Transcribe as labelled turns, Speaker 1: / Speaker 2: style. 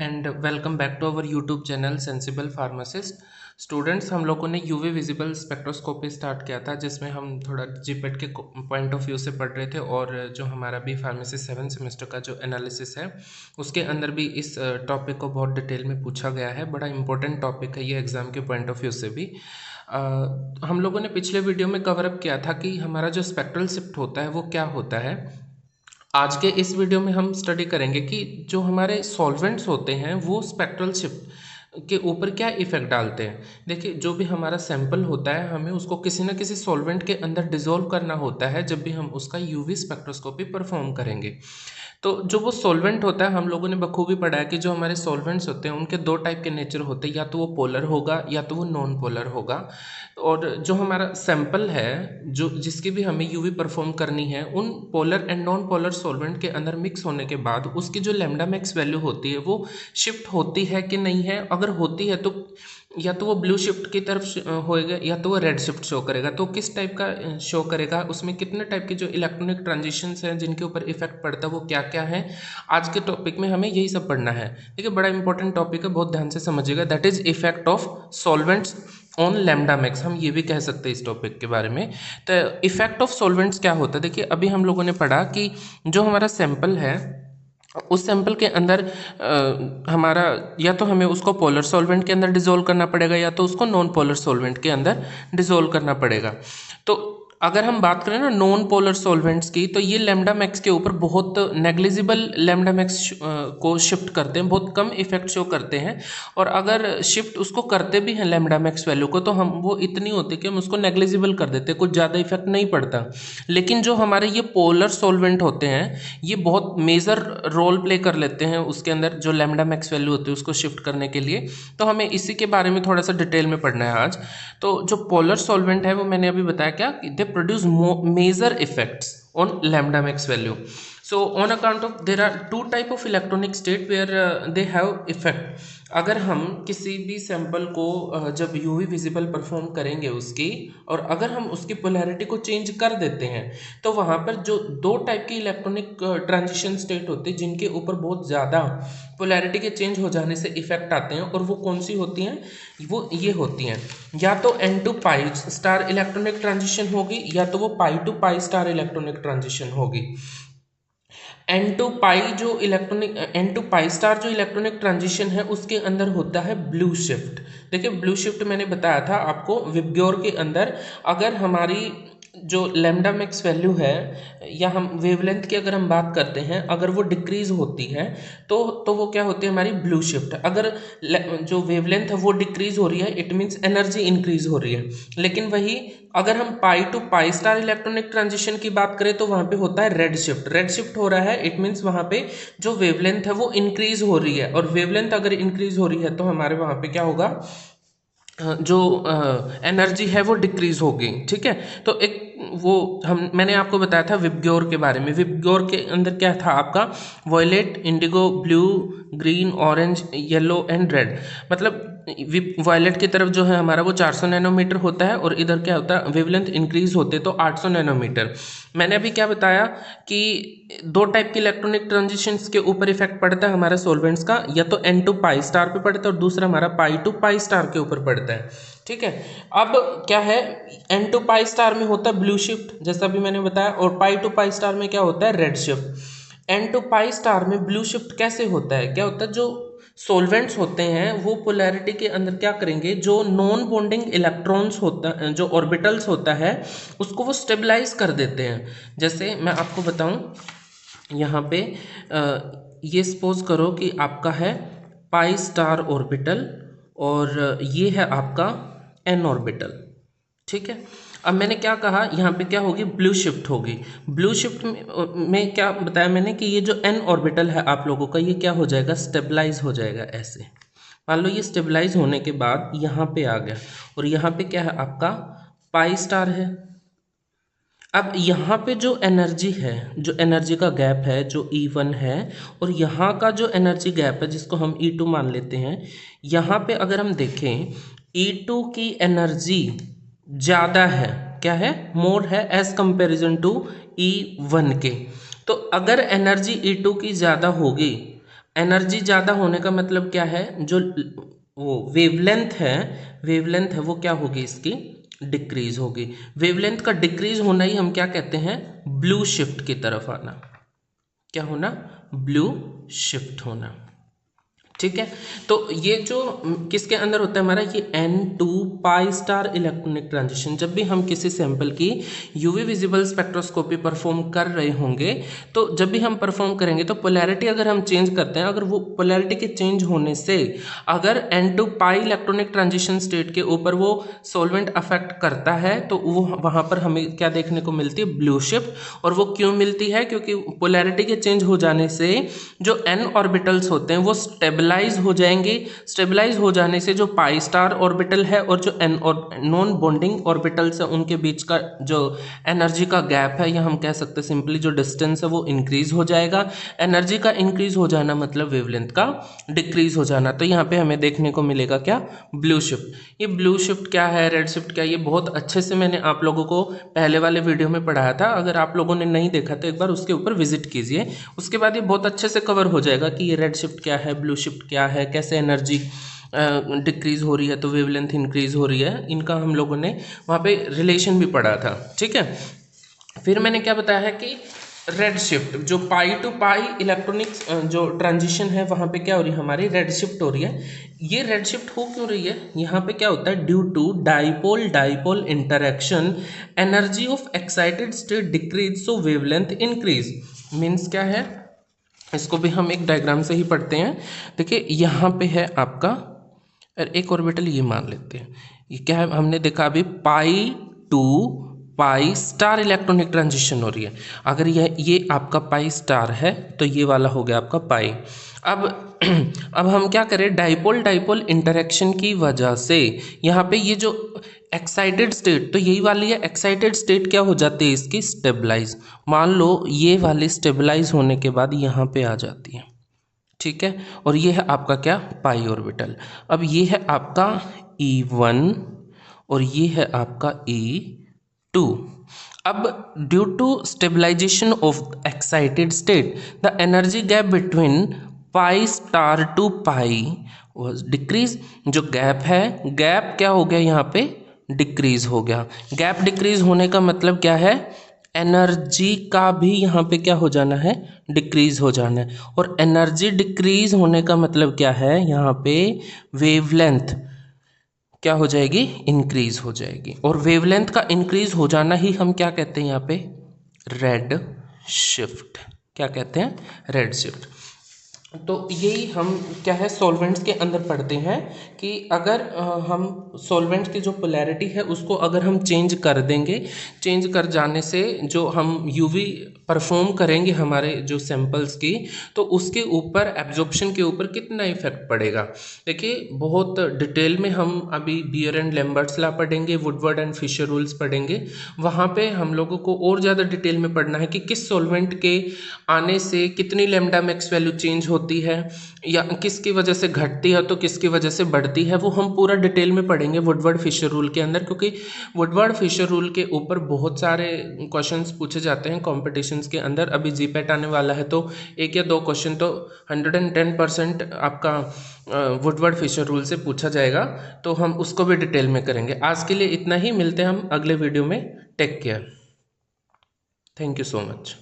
Speaker 1: And welcome back to our YouTube channel sensible pharmacist. Students, हम लोगों ने UV visible spectroscopy start किया था, जिसमें हम थोड़ा जीपेट के पॉइंट ऑफ व्यू से पढ़ रहे थे और जो हमारा भी फार्मेसी 7 सेमेस्टर का जो एनालिसिस है उसके अंदर भी इस टॉपिक को बहुत डिटेल में पूछा गया है। बड़ा इंपॉर्टेंट टॉपिक है ये एग्जाम के पॉइंट ऑफ व्यू से भी। हम लोगों ने पिछले वीडियो में कवर अप किया था कि हमारा जो स्पेक्ट्रल शिफ्ट होता है वो क्या होता है। आज के इस वीडियो में हम स्टडी करेंगे कि जो हमारे सॉल्वेंट्स होते हैं वो स्पेक्ट्रल शिफ्ट के ऊपर क्या इफेक्ट डालते हैं। देखिए, जो भी हमारा सैंपल होता है हमें उसको किसी न किसी सॉल्वेंट के अंदर डिसॉल्व करना होता है जब भी हम उसका यूवी स्पेक्ट्रोस्कोपी परफॉर्म करेंगे। तो जो वो सॉल्वेंट होता है, हम लोगों ने बखूबी पढ़ा है कि जो हमारे सॉल्वेंट्स होते हैं उनके दो टाइप के नेचर होते हैं, या तो वो पोलर होगा या तो वो नॉन पोलर होगा। और जो हमारा सैंपल है जो जिसकी भी हमें यूवी परफॉर्म करनी है, उन polar and non polar solvent के अंदर मिक्स होने के बाद उसकी जो लैम्डा मैक्स वैल्यू होती है वो शिफ्ट होती है कि नहीं है। अगर होती है तो या तो वो ब्लू शिफ्ट की तरफ होएगा या तो वो रेड शिफ्ट शो करेगा। तो किस टाइप का शो करेगा, उसमें कितने टाइप के जो इलेक्ट्रॉनिक ट्रांजिशंस हैं जिनके ऊपर इफेक्ट पड़ता है वो क्या क्या है, आज के टॉपिक में हमें यही सब पढ़ना है। ठीक है, बड़ा इंपॉर्टेंट टॉपिक है, बहुत ध्यान से समझिएगा। That is effect of solvents on lambda max, हम ये भी कह सकते हैं इस टॉपिक के बारे में। तो इफेक्ट ऑफ सॉल्वेंट्स क्या होता है, देखिए अभी हम लोगों ने पढ़ा कि जो हमारा सैंपल है उस सैंपल के अंदर हमारा या तो हमें उसको पोलर सॉल्वेंट के अंदर डिसॉल्व करना पड़ेगा या तो उसको नॉन पोलर सॉल्वेंट के अंदर डिसॉल्व करना पड़ेगा। तो अगर हम बात करें ना नॉन पोलर सॉल्वेंट्स की, तो ये लैम्डा मैक्स के ऊपर बहुत नेग्लिजिबल लैम्डा मैक्स को शिफ्ट करते हैं, बहुत कम इफेक्ट शो करते हैं। और अगर शिफ्ट उसको करते भी हैं लैम्डा मैक्स वैल्यू को, तो हम वो इतनी होती है कि हम उसको नेग्लिजिबल कर देते हैं, कुछ ज़्यादा इफेक्ट नहीं पड़ता। लेकिन जो हमारे ये पोलर सॉल्वेंट होते हैं ये बहुत मेजर रोल प्ले कर लेते हैं उसके अंदर, जो लैम्डा मैक्स वैल्यू होती है उसको शिफ्ट करने के लिए। तो हमें इसी के बारे में थोड़ा सा डिटेल में पढ़ना है आज। तो जो पोलर सॉल्वेंट है वो मैंने अभी बताया क्या, they produce major effects on lambda max value. So on account of there are two type of electronic state where they have effect. अगर हम किसी भी सैंपल को जब यूवी विजिबल परफॉर्म करेंगे उसकी, और अगर हम उसकी पोलैरिटी को चेंज कर देते हैं तो वहाँ पर जो दो टाइप की इलेक्ट्रॉनिक ट्रांजिशन स्टेट होती है जिनके ऊपर बहुत ज़्यादा पोलैरिटी के चेंज हो जाने से इफेक्ट आते हैं। और वो कौन सी होती हैं, वो ये होती हैं, या तो n to pi star electronic transition होगी या तो वो pi to pi star electronic transition होगी। एन टू पाई स्टार जो इलेक्ट्रॉनिक ट्रांजिशन है उसके अंदर होता है ब्लू शिफ्ट। देखिए, ब्लू शिफ्ट मैंने बताया था आपको विबग्योर के अंदर। अगर हमारी जो लैम्डा मैक्स वैल्यू है या हम वेवलेंथ की अगर हम बात करते हैं, अगर वो डिक्रीज होती है तो वो क्या होती है, हमारी ब्लू शिफ्ट। अगर जो वेवलेंथ है वो डिक्रीज हो रही है, इट मीन्स एनर्जी इंक्रीज हो रही है। लेकिन वही अगर हम pi to pi star electronic transition की बात करें तो वहाँ पे होता है रेड शिफ्ट। रेड शिफ्ट हो रहा है, इट मीन्स वहाँ पे जो वेवलेंथ है वो इंक्रीज हो रही है। और वेवलेंथ अगर इंक्रीज हो रही है तो हमारे वहाँ पे क्या होगा, जो एनर्जी है वो डिक्रीज होगी। ठीक है, तो एक वो मैंने आपको बताया था विबग्योर के बारे में। विबग्योर के अंदर क्या था आपका, violet, indigo, blue, green, orange, yellow and red. मतलब वॉयलेट की तरफ जो है हमारा वो 400 नैनोमीटर होता है और इधर क्या होता है, वेवलेंथ इंक्रीज होते तो 800 नैनोमीटर। मैंने अभी क्या बताया कि दो टाइप के इलेक्ट्रॉनिक ट्रांजिशंस के ऊपर इफेक्ट पड़ता है हमारे सॉल्वेंट्स का, या तो एन टू पाई स्टार पे पड़ता है और दूसरा हमारा पाई टू पाई स्टार के ऊपर पड़ता है। ठीक है, अब क्या है, एन टू पाई स्टार में होता है ब्लू शिफ्ट जैसा भी मैंने बताया, और पाई टू पाई स्टार में क्या होता है, red shift. N to pi star में ब्लू शिफ्ट कैसे होता है, क्या होता है, जो सॉल्वेंट्स होते हैं वो पोलैरिटी के अंदर क्या करेंगे, जो नॉन बॉन्डिंग इलेक्ट्रॉन्स होता है, जो ऑर्बिटल्स होता है उसको वो स्टेबलाइज कर देते हैं। जैसे मैं आपको बताऊं, यहाँ पे ये सपोज करो कि आपका है पाई स्टार ऑर्बिटल और ये है आपका एन ऑर्बिटल। ठीक है, अब मैंने क्या कहा, यहाँ पे क्या होगी, ब्लू शिफ्ट होगी। ब्लू शिफ्ट में क्या बताया मैंने कि ये जो एन ऑर्बिटल है आप लोगों का, ये क्या हो जाएगा, स्टेबलाइज हो जाएगा ऐसे। मान लो ये स्टेबलाइज होने के बाद यहाँ पे आ गया और यहाँ पे क्या है आपका पाई स्टार है। अब यहाँ पे जो एनर्जी है, जो एनर्जी का गैप है, जो E1 है, और यहाँ का जो एनर्जी गैप है जिसको हम E2 मान लेते हैं, यहाँ पे अगर हम देखें E2 की एनर्जी ज़्यादा है, क्या है, मोर है एज कंपेरिजन टू E1 के। तो अगर एनर्जी E2 की ज़्यादा होगी, एनर्जी ज़्यादा होने का मतलब क्या है, जो वो वेवलेंथ है वो क्या होगी, इसकी डिक्रीज होगी। वेवलेंथ का डिक्रीज होना ही हम क्या कहते हैं, ब्लू शिफ्ट की तरफ आना। क्या होना, ब्लू शिफ्ट होना। ठीक है, तो ये जो किसके अंदर होता है हमारा, ये N2 पाई स्टार इलेक्ट्रॉनिक ट्रांजिशन। जब भी हम किसी सैंपल की यूवी विजिबल स्पेक्ट्रोस्कोपी परफॉर्म कर रहे होंगे, तो जब भी हम परफॉर्म करेंगे तो पोलैरिटी अगर हम चेंज करते हैं, अगर वो पोलैरिटी के चेंज होने से अगर N2 पाई इलेक्ट्रॉनिक ट्रांजिशन स्टेट के ऊपर वो सॉल्वेंट अफेक्ट करता है, तो वो वहाँ पर हमें क्या देखने को मिलती है, ब्लू शिफ्ट। और वो क्यों मिलती है, क्योंकि पोलैरिटी के चेंज हो जाने से जो n ऑर्बिटल्स होते हैं वो स्टेबलाइज हो जाएंगे। स्टेबलाइज हो जाने से जो पाई स्टार ऑर्बिटल है और जो n और नॉन बॉन्डिंग ऑर्बिटल्स है उनके बीच का जो एनर्जी का गैप है, या हम कह सकते हैं सिंपली जो डिस्टेंस है, वो इंक्रीज हो जाएगा। एनर्जी का इंक्रीज हो जाना मतलब वेवलेंथ का डिक्रीज हो जाना। तो यहाँ पे हमें देखने को मिलेगा क्या, ब्लू शिफ्ट। ये ब्लू शिफ्ट क्या है, रेड शिफ्ट क्या है, ये बहुत अच्छे से मैंने आप लोगों को पहले वाले वीडियो में पढ़ाया था। अगर आप लोगों ने नहीं देखा तो एक बार उसके ऊपर विजिट कीजिए, उसके बाद ये बहुत अच्छे से कवर हो जाएगा कि ये रेड शिफ्ट क्या है, ब्लू शिफ्ट क्या है, कैसे एनर्जी डिक्रीज हो रही है तो वेवलेंथ इंक्रीज हो रही है। इनका हम लोगों ने वहाँ पे रिलेशन भी पढ़ा था। ठीक है, फिर मैंने क्या बताया है कि रेड शिफ्ट, जो पाई टू पाई इलेक्ट्रॉनिक्स जो ट्रांजिशन है वहाँ पे क्या हो रही है, हमारी रेड शिफ्ट हो रही है। ये रेड शिफ्ट हो क्यों रही है, यहाँ पे क्या होता है, due to dipole dipole interaction energy of excited state decrease so wavelength increase. Means क्या है, इसको भी हम एक डायग्राम से ही पढ़ते हैं। देखिए यहाँ पे है आपका एक ऑर्बिटल, ये मान लेते हैं, ये क्या है, हमने देखा अभी pi to pi star electronic transition हो रही है। अगर ये आपका पाई स्टार है तो ये वाला हो गया आपका पाई। अब अब हम क्या करें, डाइपोल डाइपोल इंटरेक्शन की वजह से यहाँ पे ये जो एक्साइटेड स्टेट, तो यही वाली है एक्साइटेड स्टेट, क्या हो जाती है इसकी, स्टेबलाइज। मान लो ये वाली स्टेबलाइज होने के बाद यहाँ पे आ जाती है। ठीक है, और ये है आपका क्या, पाई ऑर्बिटल। अब ये है आपका E1 और ये है आपका E2। अब due to stabilization of excited state the energy gap between pi star to pi was decrease. जो गैप है, गैप क्या हो गया यहाँ पे, डिक्रीज हो गया। गैप डिक्रीज होने का मतलब क्या है, एनर्जी का भी यहाँ पे क्या हो जाना है, डिक्रीज हो जाना है। और एनर्जी डिक्रीज होने का मतलब क्या है, यहाँ पे वेवलेंथ क्या हो जाएगी, इंक्रीज हो जाएगी। और वेवलेंथ का इंक्रीज हो जाना ही हम क्या कहते हैं यहाँ पे, रेड शिफ्ट। क्या कहते हैं, रेड शिफ्ट। तो यही हम क्या है, सॉल्वेंट्स के अंदर पढ़ते हैं कि अगर हम सॉल्वेंट्स की जो पोलैरिटी है उसको अगर हम चेंज कर देंगे, चेंज कर जाने से जो हम यूवी परफॉर्म करेंगे हमारे जो सैंपल्स की, तो उसके ऊपर एब्जॉर्प्शन के ऊपर कितना इफेक्ट पड़ेगा। देखिए बहुत डिटेल में हम अभी बियर एंड लैम्बर्ट्स लॉ पढ़ेंगे, वुडवर्ड एंड फिशर रूल्स पढ़ेंगे। वहाँ पे हम लोगों को और ज़्यादा डिटेल में पढ़ना है कि किस सॉल्वेंट के आने से कितनी लैम्डा मैक्स वैल्यू चेंज होती है, या किसकी वजह से घटती है तो किसकी वजह से बढ़ती है। वो हम पूरा डिटेल में पढ़ेंगे वुडवर्ड फिशर रूल के अंदर, क्योंकि वुडवर्ड फिशर रूल के ऊपर बहुत सारे क्वेश्चंस पूछे जाते हैं कॉम्पिटिशन्स के अंदर। अभी जीपैट आने वाला है तो एक या दो क्वेश्चन तो 110% आपका वुडवर्ड फिशर रूल से पूछा जाएगा, तो हम उसको भी डिटेल में करेंगे। आज के लिए इतना ही, मिलते हैं हम अगले वीडियो में। Take care, thank you so much.